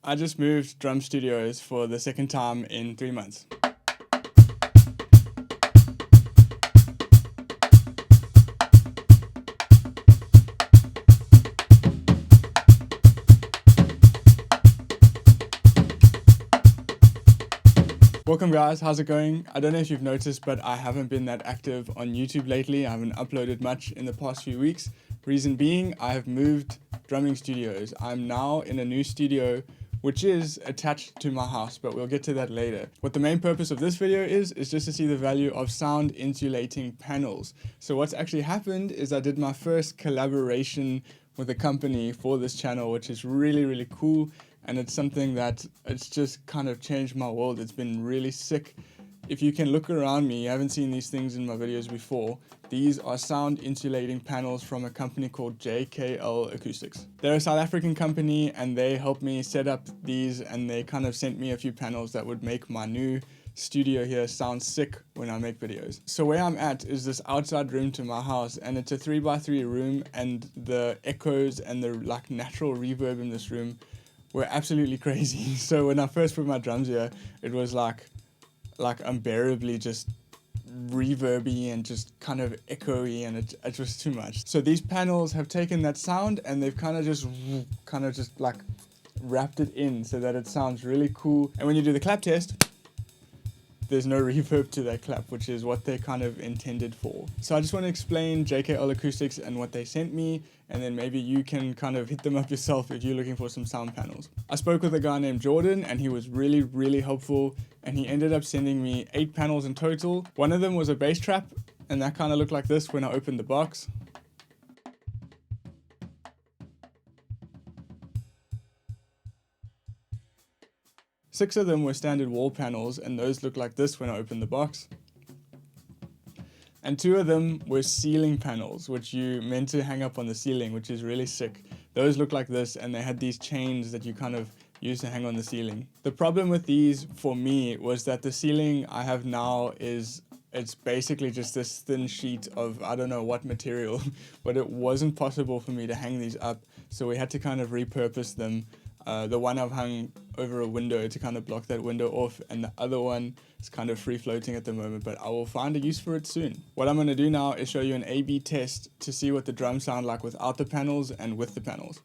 I just moved drum studios for the second time in 3 months. Welcome guys, how's it going? I don't know if you've noticed, but I haven't been that active on YouTube lately. I haven't uploaded much in the past few weeks. Reason being, I have moved drumming studios. I'm now in a new studio which is attached to my house, but we'll get to that later. What the main purpose of this video is just to see the value of sound insulating panels. So what's actually happened is I did my first collaboration with a company for this channel, which is really cool. And it's something that it's just kind of changed my world. It's been really sick. If you can look around me, you haven't seen these things in my videos before. These are sound insulating panels from a company called JKL Acoustics. They're a South African company and they helped me set up these, and they kind of sent me a few panels that would make my new studio here sound sick when I make videos. So where I'm at is this outside room to my house, and it's a 3x3 room, and the echoes and the natural reverb in this room were absolutely crazy. So when I first put my drums here, it was like unbearably just reverby and just kind of echoey, and it was too much. So these panels have taken that sound and they've kind of just like wrapped it in so that it sounds really cool. And when you do the clap test, there's no reverb to that clap, which is what they kind of intended for. So I just want to explain JKL Acoustics and what they sent me, and then maybe you can kind of hit them up yourself if you're looking for some sound panels. I spoke with a guy named Jordan and he was really helpful, and he ended up sending me 8 panels in total. One of them was a bass trap, and that kind of looked like this when I opened the box. Six of them were standard wall panels, and those look like this when I opened the box. And 2 of them were ceiling panels, which you meant to hang up on the ceiling, which is really sick. Those look like this, and they had these chains that you kind of use to hang on the ceiling. The problem with these for me was that the ceiling I have now it's basically just this thin sheet of I don't know what material, but it wasn't possible for me to hang these up, so we had to kind of repurpose them. The one I've hung over a window to kind of block that window off, and the other one is kind of free floating at the moment, but I will find a use for it soon. What I'm going to do now is show you an A/B test to see what the drums sound like without the panels and with the panels.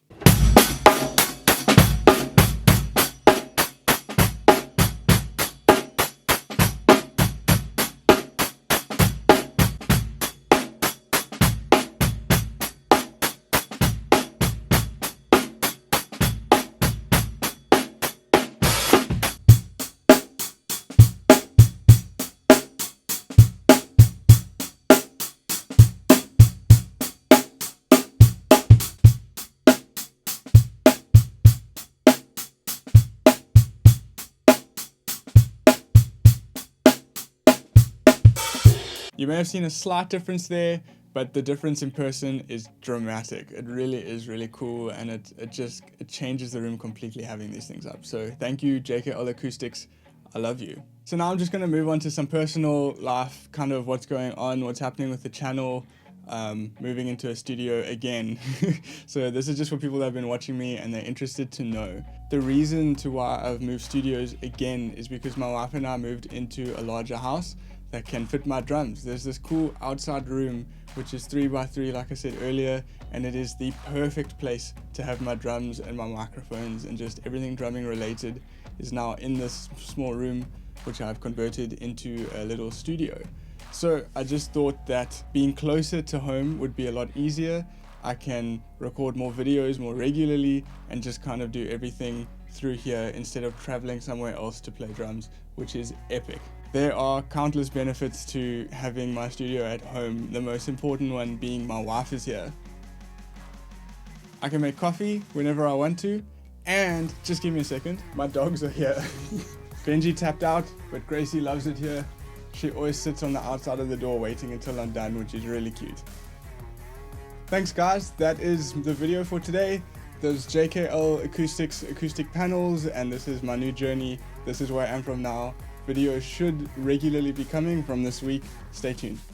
You may have seen a slight difference there, but the difference in person is dramatic. It really is really cool, and it changes the room completely having these things up. So thank you, JKL Acoustics. I love you. So now I'm just going to move on to some personal life, kind of what's going on, what's happening with the channel, moving into a studio again. So this is just for people that have been watching me and they're interested to know. The reason to why I've moved studios again is because my wife and I moved into a larger house that can fit my drums. There's this cool outside room which is 3x3 like I said earlier, and it is the perfect place to have my drums and my microphones, and just everything drumming related is now in this small room which I've converted into a little studio. So I just thought that being closer to home would be a lot easier. I can record more videos more regularly and just kind of do everything through here instead of traveling somewhere else to play drums, which is epic. There are countless benefits to having my studio at home, the most important one being my wife is here. I can make coffee whenever I want to, and just give me a second, my dogs are here. Benji tapped out, but Gracie loves it here. She always sits on the outside of the door waiting until I'm done, which is really cute. Thanks guys, that is the video for today. There's JKL Acoustics acoustic panels, and this is my new journey. This is where I am from now. Videos should regularly be coming from this week. Stay tuned.